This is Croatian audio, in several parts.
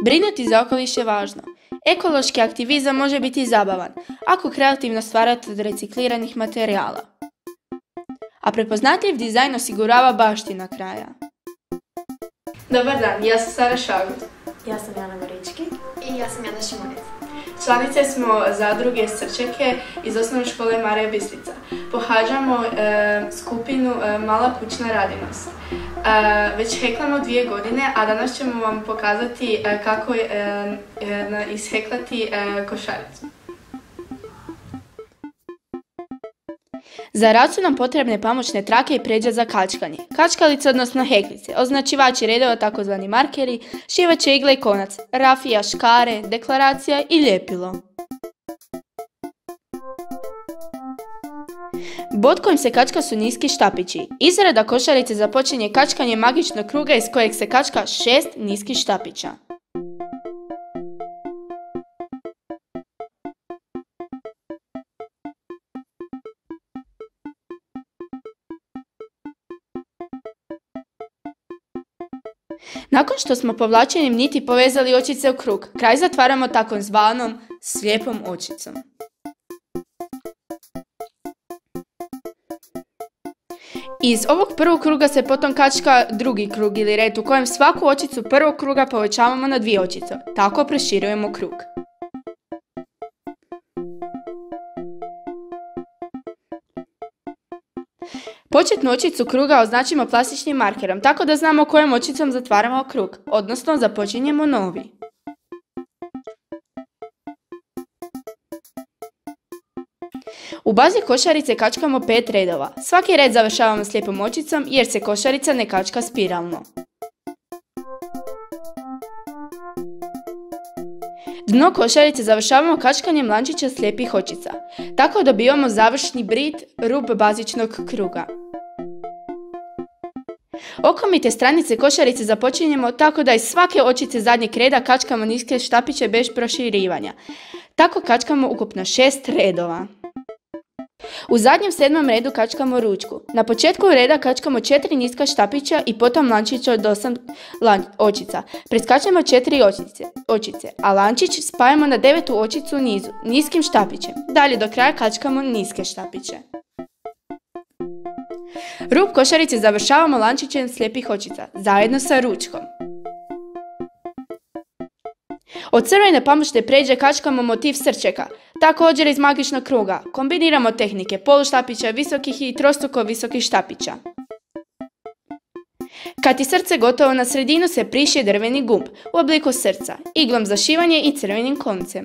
Brinuti za okoliš je važno. Ekološki aktivizam može biti zabavan, ako kreativno stvarate od recikliranih materijala. A prepoznatljiv dizajn osigurava baština kraja. Dobar dan, ja sam Sara Šagut. Ja sam Jana Marički. I ja sam Jana Šimunec. Članice smo zadruge Srčeke iz osnovne škole Marija Bistrica. Pohađamo skupinu Mala kućna radinost. Već heklamo 2 godine, a danas ćemo vam pokazati kako isheklati košaricu. Za rad su nam potrebne pamučne trake i pređa za kačkanje, kačkalice odnosno heklice, označivači redova tzv. markeri, šivaće igle i konac, rafija, škare, deklaracija i ljepilo. Bod kojim se kačka su niski štapići. Izrada košarice započinje kačkanjem magičnog kruga iz kojeg se kačka 6 niskih štapića. Nakon što smo povlačenjem niti povezali očice u krug, kraj zatvaramo takozvanom slijepom očicom. Iz ovog prvog kruga se potom kačka drugi krug ili red u kojem svaku očicu prvog kruga povećavamo na 2 očice. Tako proširujemo krug. Početnu očicu kruga označimo plastičnim markerom, tako da znamo kojom očicom zatvaramo krug, odnosno započinjemo novi. U bazi košarice kačkamo 5 redova. Svaki red završavamo slijepom očicom jer se košarica ne kačka spiralno. Dno košarice završavamo kačkanjem lančića slijepih očica. Tako dobivamo završni brid, rub bazičnog kruga. Okomite stranice košarice započinjemo tako da iz svake očice zadnjeg reda kačkamo niske štapiće bez proširivanja. Tako kačkamo ukupno 6 redova. U zadnjem 7. redu kačkamo ručku. Na početku reda kačkamo 4 niska štapića i potom lančić od 8 očica. Preskačemo 4 očice, a lančić spajamo na 9. očicu u nizu, niskim štapićem. Dalje do kraja kačkamo niske štapiće. Rub košarice završavamo lančićem slijepih očica, zajedno sa ručkom. Od crvene pamučne pređe kačkamo motiv srčeka, također iz magičnog kruga. Kombiniramo tehnike poluštapića, visokih i trostruko visokih štapića. Kad je srce gotovo, na sredinu se prišije drveni gumb u obliku srca, iglom za šivanje i crvenim koncem.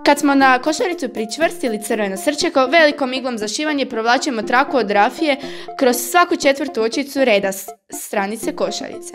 Kad smo na košaricu pričvrstili crveno srčeko, velikom iglom za šivanje provlačimo traku od rafije kroz svaku 4. očicu reda stranice košarice.